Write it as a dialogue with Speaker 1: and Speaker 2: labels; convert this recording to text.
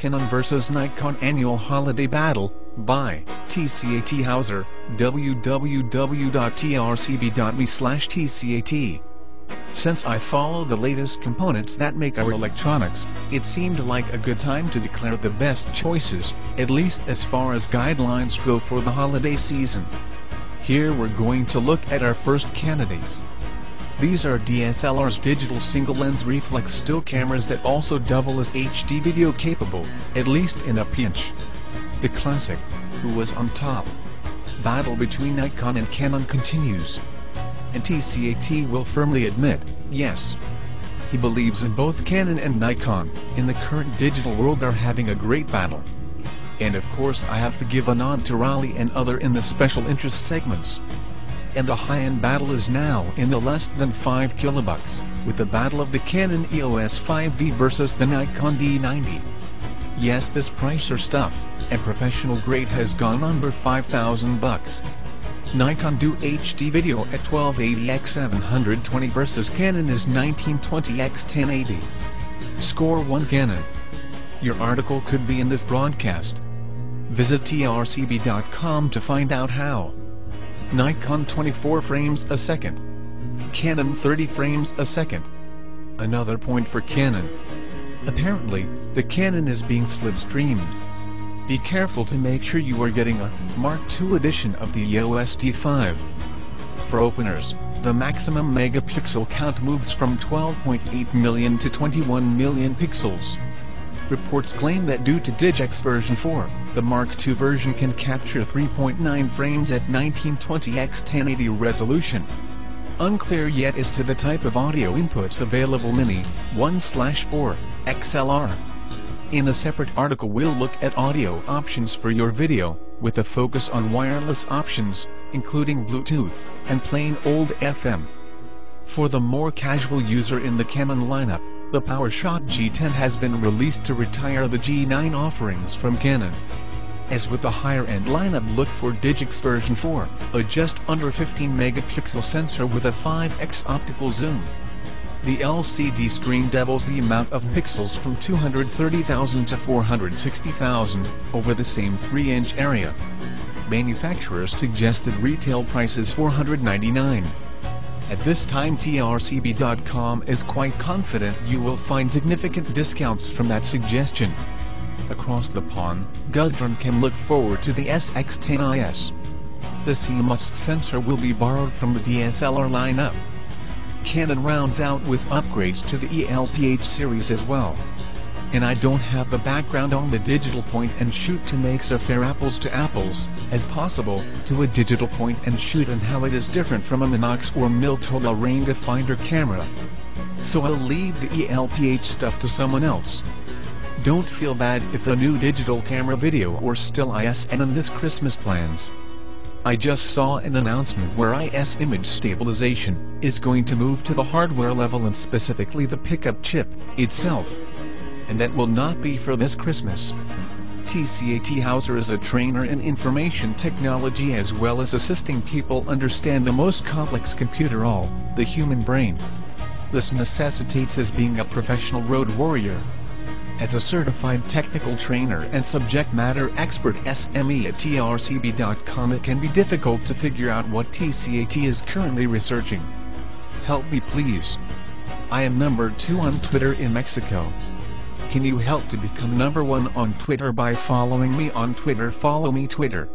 Speaker 1: Canon vs Nikon Annual Holiday Battle, by TCAT Hauser, www.trcb.me/tcat. Since I follow the latest components that make our electronics, it seemed like a good time to declare the best choices, at least as far as guidelines go for the holiday season. Here we're going to look at our first candidates. These are DSLR's digital single-lens reflex still cameras that also double as HD video capable, at least in a pinch. The classic, "Who was on top?" battle between Nikon and Canon continues. And TCAT will firmly admit, yes, he believes in both Canon and Nikon, in the current digital world, are having a great battle. And of course I have to give a nod to Raleigh and other in the special interest segments. And the high-end battle is now in the less than $5 with the battle of the Canon EOS 5D versus the Nikon D90. Yes, this pricer stuff, and professional grade, has gone under $5,000. Nikon do HD video at 1280x720 versus Canon is 1920x1080. Score 1 Canon. Your article could be in this broadcast. Visit trcb.com to find out how. Nikon 24 frames a second. Canon 30 frames a second. Another point for Canon. Apparently, the Canon is being slipstreamed. Be careful to make sure you are getting a Mark II edition of the EOS D5. For openers, the maximum megapixel count moves from 12.8 million to 21 million pixels. Reports claim that due to Digex version 4, the Mark II version can capture 3.9 frames at 1920x1080 resolution. Unclear yet as to the type of audio inputs available. Mini 1/4 XLR. In a separate article we'll look at audio options for your video, with a focus on wireless options, including Bluetooth, and plain old FM. For the more casual user in the Canon lineup, the PowerShot G10 has been released to retire the G9 offerings from Canon. As with the higher-end lineup, look for Digex version 4, a just under 15 megapixel sensor with a 5x optical zoom. The LCD screen doubles the amount of pixels from 230,000 to 460,000 over the same 3-inch area. Manufacturer's suggested retail price is $499. At this time trcb.com is quite confident you will find significant discounts from that suggestion. Across the pond, Gudrun can look forward to the SX10IS. The CMOS sensor will be borrowed from the DSLR lineup. Canon rounds out with upgrades to the ELPH series as well. And I don't have the background on the digital point and shoot to make so fair apples to apples as possible to a digital point and shoot and how it is different from a Minox or Motorola rangefinder camera. So I'll leave the ELPH stuff to someone else. Don't feel bad if a new digital camera video or still ISN in this Christmas plans. I just saw an announcement where IS image stabilization is going to move to the hardware level and specifically the pickup chip itself. And that will not be for this Christmas. TCAT Hauser is a trainer in information technology as well as assisting people understand the most complex computer, the human brain. This necessitates his being a professional road warrior. As a certified technical trainer and subject matter expert SME at trcb.com, it can be difficult to figure out what TCAT is currently researching. Help me please. I am number 2 on Twitter in Mexico. Can you help to become number 1 on Twitter by following me on Twitter? Follow me Twitter.